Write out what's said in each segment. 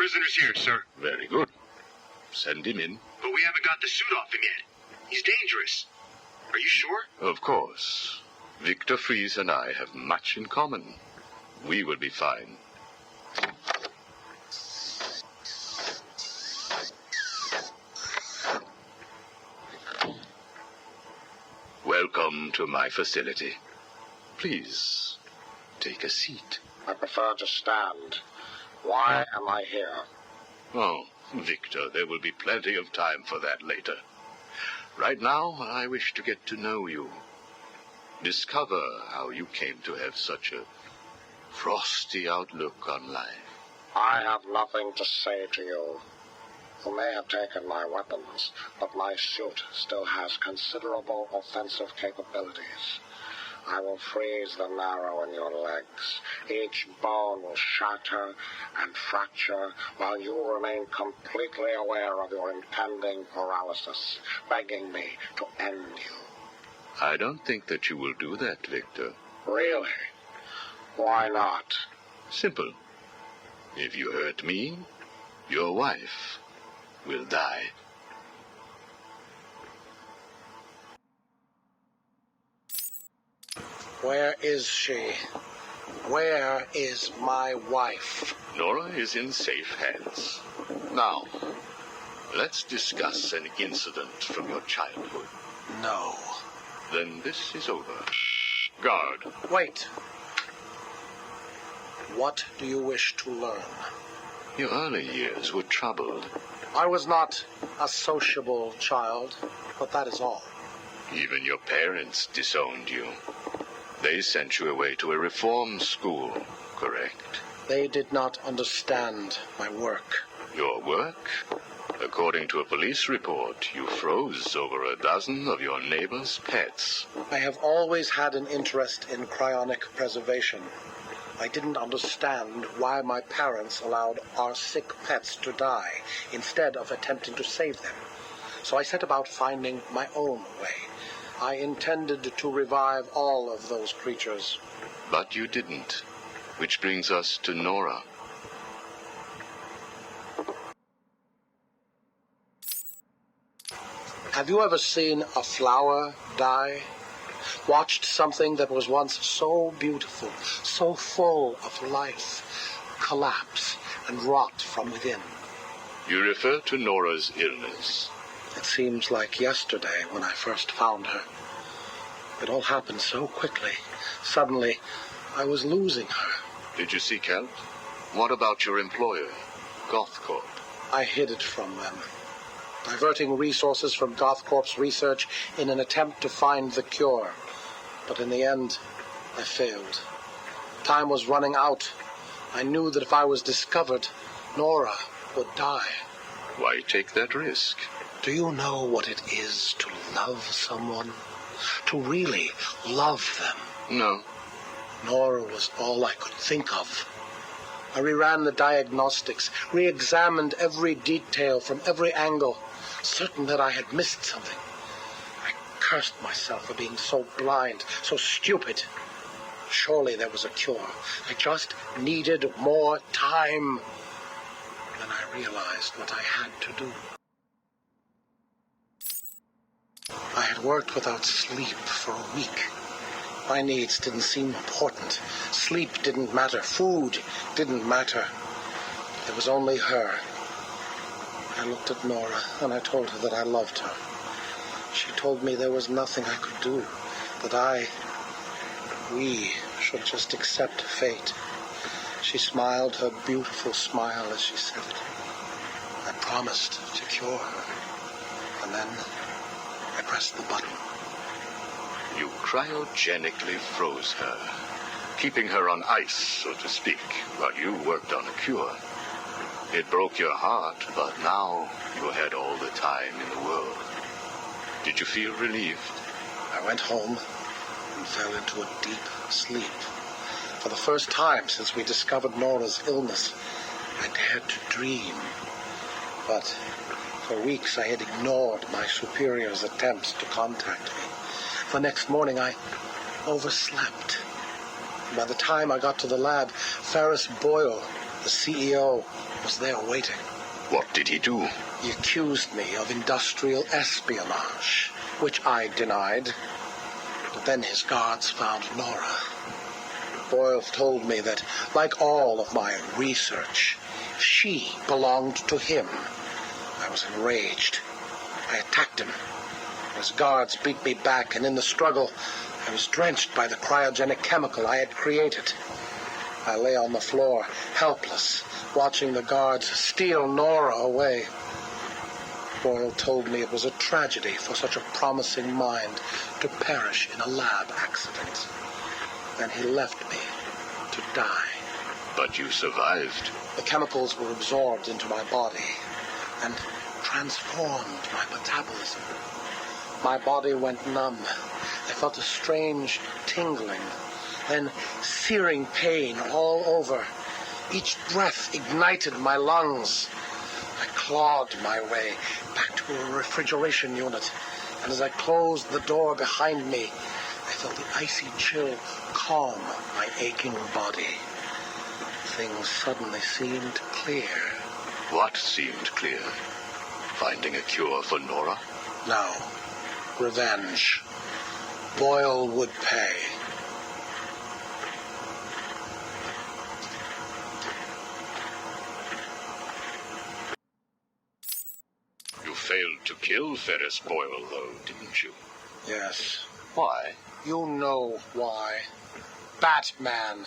prisoner's here, sir. Very good. Send him in. But we haven't got the suit off him yet. He's dangerous. Are you sure? Of course. Victor Fries and I have much in common. We will be fine. Welcome to my facility. Please, take a seat. I prefer to stand. Why am I here? Oh, Victor, there will be plenty of time for that later. Right now, I wish to get to know you. Discover how you came to have such a frosty outlook on life. I have nothing to say to you. You may have taken my weapons, but my suit still has considerable offensive capabilities. I will freeze the marrow in your legs. Each bone will shatter and fracture while you remain completely aware of your impending paralysis, begging me to end you. I don't think that you will do that, Victor. Really? Why not? Simple. If you hurt me, your wife will die. Where is she? Where is my wife? Nora is in safe hands. Now, let's discuss an incident from your childhood. No. Then this is over. Guard. Wait. What do you wish to learn? Your early years were troubled. I was not a sociable child, but that is all. Even your parents disowned you. They sent you away to a reform school, correct? They did not understand my work. Your work? According to a police report, you froze over a dozen of your neighbor's pets. I have always had an interest in cryonic preservation. I didn't understand why my parents allowed our sick pets to die instead of attempting to save them. So I set about finding my own way. I intended to revive all of those creatures. But you didn't. Which brings us to Nora. Have you ever seen a flower die? Watched something that was once so beautiful, so full of life, collapse and rot from within? You refer to Nora's illness. It seems like yesterday when I first found her. It all happened so quickly. Suddenly, I was losing her. Did you seek help? What about your employer, GothCorp? I hid it from them, diverting resources from GothCorp's research in an attempt to find the cure. But in the end, I failed. Time was running out. I knew that if I was discovered, Nora would die. Why take that risk? Do you know what it is to love someone? To really love them? No. Nora was all I could think of. I reran the diagnostics, re-examined every detail from every angle, certain that I had missed something. I cursed myself for being so blind, so stupid. Surely there was a cure. I just needed more time. Then I realized what I had to do. I had worked without sleep for a week. My needs didn't seem important. Sleep didn't matter. Food didn't matter. There was only her. I looked at Nora and I told her that I loved her. She told me there was nothing I could do, that we should just accept fate. She smiled her beautiful smile as she said it. I promised to cure her. And then I pressed the button. You cryogenically froze her, keeping her on ice, so to speak, while you worked on a cure. It broke your heart, but now you had all the time in the world. Did you feel relieved? I went home and fell into a deep sleep. For the first time since we discovered Nora's illness, I dared to dream. But for weeks I had ignored my superior's attempts to contact me. The next morning I overslept. By the time I got to the lab, Ferris Boyle The CEO was there waiting. What did he do? He accused me of industrial espionage, which I denied. But then his guards found Nora. Boyle told me that, like all of my research, she belonged to him. I was enraged. I attacked him. His guards beat me back, and in the struggle, I was drenched by the cryogenic chemical I had created. I lay on the floor, helpless, watching the guards steal Nora away. Boyle told me it was a tragedy for such a promising mind to perish in a lab accident. Then he left me to die. But you survived. The chemicals were absorbed into my body and transformed my metabolism. My body went numb. I felt a strange tingling, then searing pain all over. Each breath ignited my lungs. I clawed my way back to a refrigeration unit, and as I closed the door behind me, I felt the icy chill calm my aching body. Things suddenly seemed clear. What seemed clear? Finding a cure for Nora? No. Revenge. Boyle would pay. You failed to kill Ferris Boyle, though, didn't you? Yes. Why? You know why. Batman.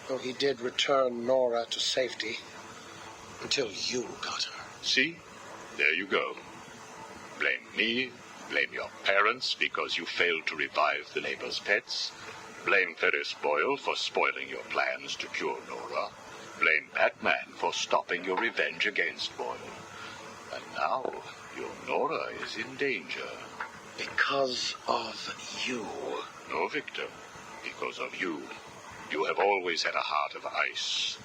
Though he did return Nora to safety. Until you got her. See? There you go. Blame me, blame your parents because you failed to revive the neighbor's pets. Blame Ferris Boyle for spoiling your plans to cure Nora. Blame Batman for stopping your revenge against Boyle. And now, your Nora is in danger. Because of you. No, Victor. Because of you. You have always had a heart of ice.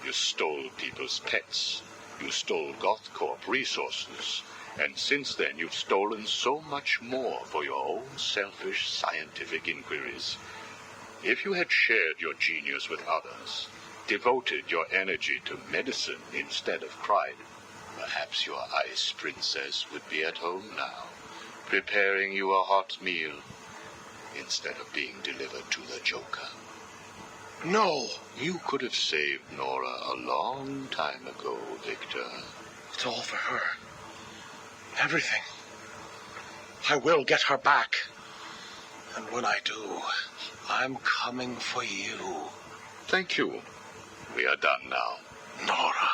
You stole people's pets. You stole GothCorp resources. And since then, you've stolen so much more for your own selfish scientific inquiries. If you had shared your genius with others, devoted your energy to medicine instead of crime, perhaps your ice princess would be at home now, preparing you a hot meal, instead of being delivered to the Joker. No! You could have saved Nora a long time ago, Victor. It's all for her. Everything. I will get her back. And when I do, I'm coming for you. Thank you. We are done now. Nora.